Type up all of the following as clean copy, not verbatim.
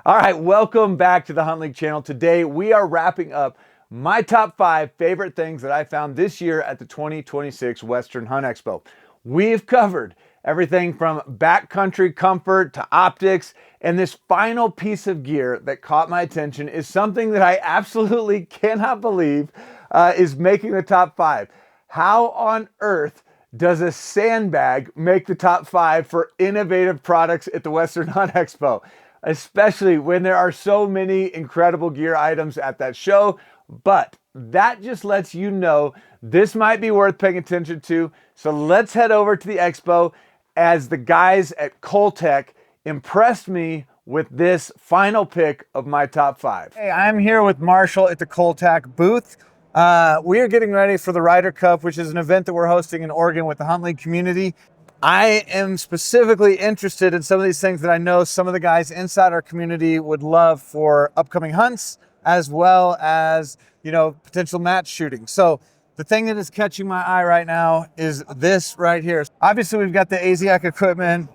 All right, welcome back to the Hunt League channel. Today we are wrapping up my top 5 favorite things that I found this year at the 2026 Western Hunt Expo. We've covered everything from backcountry comfort to optics, and this final piece of gear that caught my attention is something that I absolutely cannot believe is making the top 5. How on earth does a sandbag make the top 5 for innovative products at the Western Hunt Expo? Especially when there are so many incredible gear items at that show. But that just lets you know this might be worth paying attention to. So let's head over to the expo as the guys at Cole-Tac impressed me with this final pick of my top 5. Hey, I'm here with Marshall at the Cole-Tac booth. We are getting ready for the Ryder Cup, which is an event that we're hosting in Oregon with the Hunt League community. I am specifically interested in some of these things that I know some of the guys inside our community would love for upcoming hunts, as well as, you know, potential match shooting. So the thing that is catching my eye right now is this right here. Obviously, we've got the AZAC equipment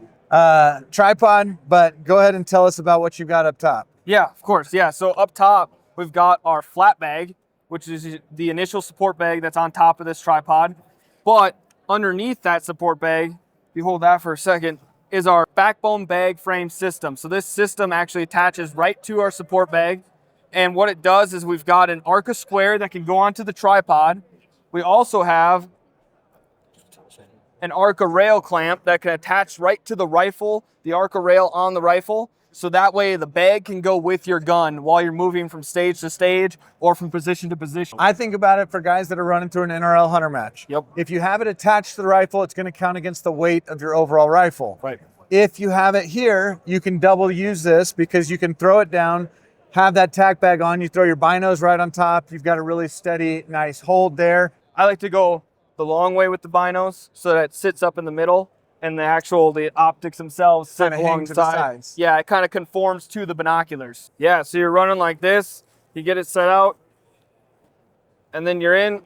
tripod, but go ahead and tell us about what you've got up top. Yeah, of course. Yeah, so up top, we've got our flat bag, which is the initial support bag that's on top of this tripod. But underneath that support bag, if you hold that for a second, is our backbone bag frame system. So this system actually attaches right to our support bag. And what it does is we've got an Arca square that can go onto the tripod. We also have an Arca rail clamp that can attach right to the rifle, the Arca rail on the rifle. So that way the bag can go with your gun while you're moving from stage to stage or from position to position. I think about it for guys that are running through an NRL hunter match. Yep. If you have it attached to the rifle, it's going to count against the weight of your overall rifle. Right. If you have it here, you can double use this because you can throw it down, have that tack bag on, you throw your binos right on top. You've got a really steady, nice hold there. I like to go the long way with the binos so that it sits up in the middle. And the optics themselves sit along the sides. Yeah, it kind of conforms to the binoculars. Yeah, so you're running like this, you get it set out, and then you're in,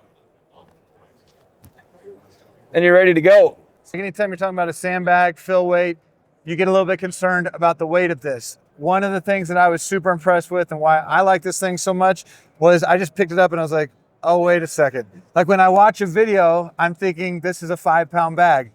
and you're ready to go. So anytime you're talking about a sandbag, fill weight, you get a little bit concerned about the weight of this. One of the things that I was super impressed with and why I like this thing so much was I just picked it up and I was like, oh, wait a second. Like when I watch a video, I'm thinking this is a 5-pound bag.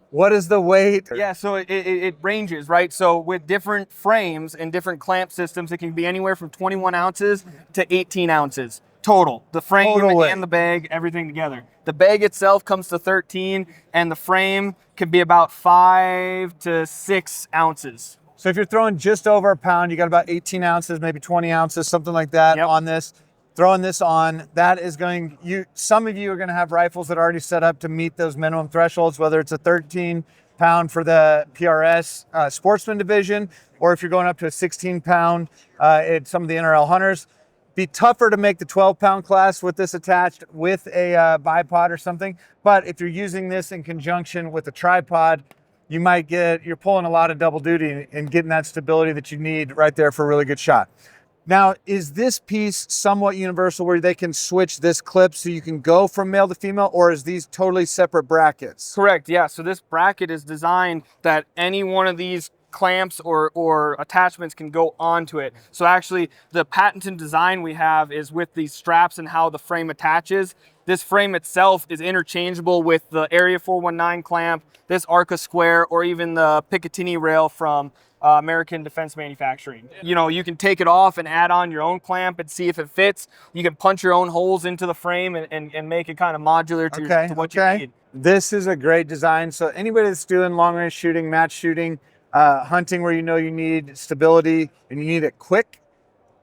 What is the weight? Yeah, so it ranges, right? So with different frames and different clamp systems, it can be anywhere from 21 ounces to 18 ounces total. The frame and the bag, everything together. The bag itself comes to 13, and the frame can be about 5 to 6 ounces. So if you're throwing just over a pound, you got about 18 ounces, maybe 20 ounces, something like that on this. Throwing this on, that is going, some of you are going to have rifles that are already set up to meet those minimum thresholds, whether it's a 13-pound for the PRS Sportsman division, or if you're going up to a 16-pound at some of the NRL hunters. Be tougher to make the 12-pound class with this attached with a bipod or something. But if you're using this in conjunction with a tripod, you might you're pulling a lot of double duty and getting that stability that you need right there for a really good shot. Now, is this piece somewhat universal where they can switch this clip so you can go from male to female, or is these totally separate brackets? Correct, yeah. So this bracket is designed that any one of these clamps or attachments can go onto it. So actually, the patented design we have is with these straps and how the frame attaches. This frame itself is interchangeable with the Area 419 clamp, this Arca square, or even the Picatinny rail from American Defense Manufacturing. You know, you can take it off and add on your own clamp and see if it fits. You can punch your own holes into the frame and make it kind of modular to what you need. This is a great design. So anybody that's doing long range shooting, match shooting, hunting where you know you need stability and you need it quick,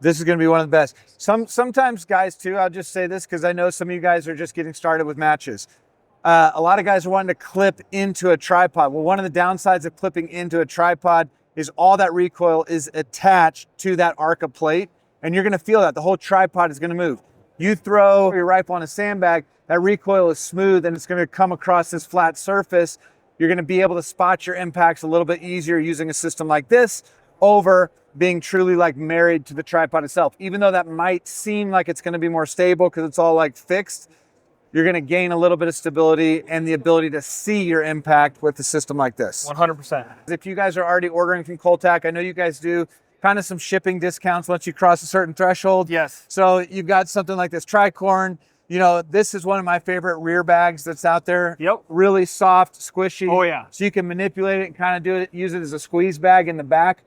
this is going to be one of the best. Sometimes guys too, I'll just say this because I know some of you guys are just getting started with matches. A lot of guys are wanting to clip into a tripod. Well, one of the downsides of clipping into a tripod is all that recoil is attached to that Arca plate, and you're gonna feel that. The whole tripod is gonna move. You throw your rifle on a sandbag, that recoil is smooth and it's gonna come across this flat surface. You're gonna be able to spot your impacts a little bit easier using a system like this over being truly like married to the tripod itself. Even though that might seem like it's gonna be more stable because it's all like fixed, you're going to gain a little bit of stability and the ability to see your impact with a system like this. 100%. If you guys are already ordering from Cole-Tac, I know you guys do kind of some shipping discounts once you cross a certain threshold. Yes. So you've got something like this tricorn. You know, this is one of my favorite rear bags that's out there. Yep. Really soft, squishy. Oh, yeah. So you can manipulate it and kind of do it, use it as a squeeze bag in the back.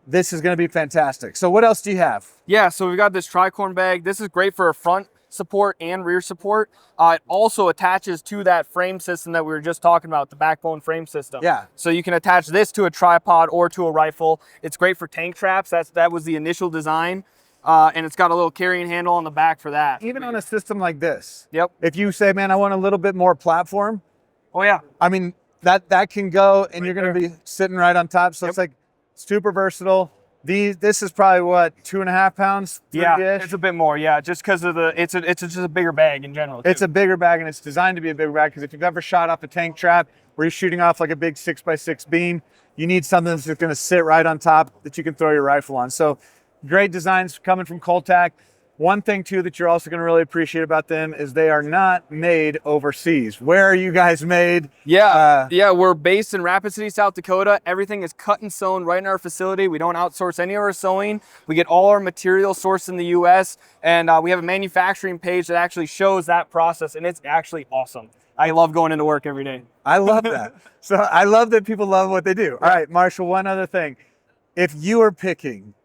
This is going to be fantastic. So what else do you have? Yeah, so we've got this tricorn bag. This is great for a front support and rear support. It also attaches to that frame system that we were just talking about, the backbone frame system. Yeah. So you can attach this to a tripod or to a rifle. It's great for tank traps. That was the initial design. And it's got a little carrying handle on the back for that. Even on a system like this. Yep. If you say, man, I want a little bit more platform. Oh yeah. I mean, that can go and you're going to be sitting right on top. So it's like super versatile. This is probably what, 2.5 pounds? Yeah, it's a bit more. Yeah, just because of it's just a bigger bag in general. Too. It's a bigger bag, and it's designed to be a bigger bag because if you've ever shot off a tank trap where you're shooting off like a big 6x6 beam, you need something that's just going to sit right on top that you can throw your rifle on. So great designs coming from Cole-Tac. One thing too that you're also going to really appreciate about them is they are not made overseas. Where are you guys made? Yeah, we're based in Rapid City, South Dakota. Everything is cut and sewn right in our facility. We don't outsource any of our sewing. We get all our material sourced in the U.S. and we have a manufacturing page that actually shows that process, and it's actually awesome. I love going into work every day. I love that. So I love that people love what they do. All right, Marshall, one other thing. If you are picking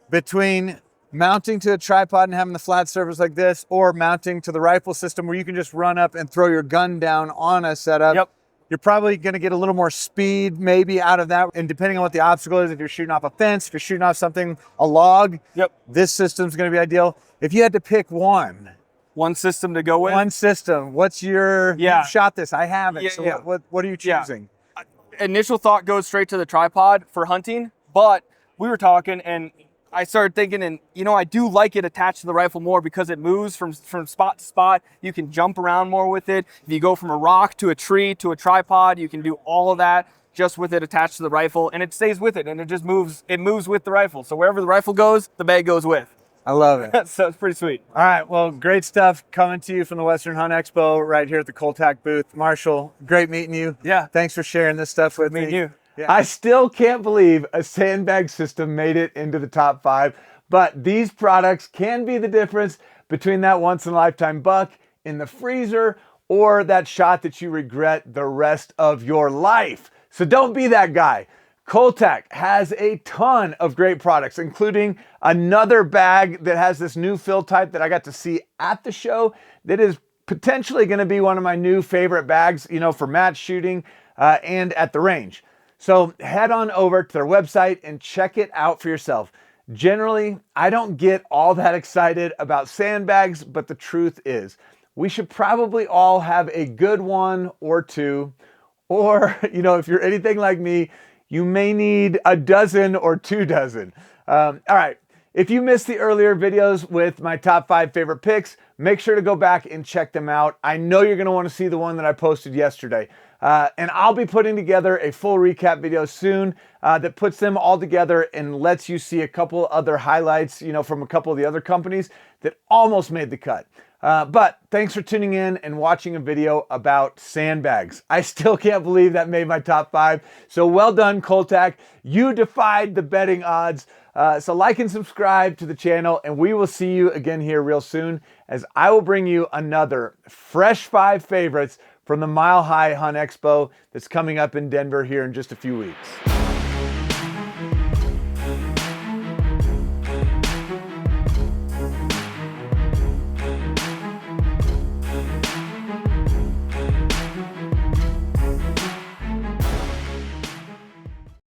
between mounting to a tripod and having the flat surface like this, or mounting to the rifle system where you can just run up and throw your gun down on a setup, you're probably going to get a little more speed maybe out of that. And depending on what the obstacle is, if you're shooting off a fence, if you're shooting off something, a log, this system's going to be ideal. If you had to pick one system to go with, one system, what's your, you shot this, I haven't, so what are you choosing? Initial thought goes straight to the tripod for hunting, but we were talking and I started thinking, and you know, I do like it attached to the rifle more because it moves from spot to spot. You can jump around more with it. If you go from a rock to a tree to a tripod, you can do all of that just with it attached to the rifle, and it stays with it, and it just moves. It moves with the rifle. So wherever the rifle goes, the bag goes with. I love it. So it's pretty sweet. All right, well, great stuff coming to you from the Western Hunt Expo right here at the Cole-Tac booth. Marshall, great meeting you. Yeah. Thanks for sharing this stuff with me. Me and you. Yeah. I still can't believe a sandbag system made it into the top 5, but these products can be the difference between that once-in-a-lifetime buck in the freezer or that shot that you regret the rest of your life. So don't be that guy. Cole-Tac has a ton of great products, including another bag that has this new fill type that I got to see at the show that is potentially going to be one of my new favorite bags, you know, for match shooting and at the range. So head on over to their website and check it out for yourself. Generally, I don't get all that excited about sandbags, but the truth is, we should probably all have a good one or two, or, you know, if you're anything like me, you may need a dozen or 2 dozen. All right, if you missed the earlier videos with my top 5 favorite picks, make sure to go back and check them out. I know you're gonna wanna see the one that I posted yesterday. And I'll be putting together a full recap video soon that puts them all together and lets you see a couple other highlights, you know, from a couple of the other companies that almost made the cut. But thanks for tuning in and watching a video about sandbags. I still can't believe that made my top 5. So well done, Cole-Tac. You defied the betting odds. So like and subscribe to the channel, and we will see you again here real soon as I will bring you another fresh 5 favorites from the Mile High Hunt Expo that's coming up in Denver here in just a few weeks.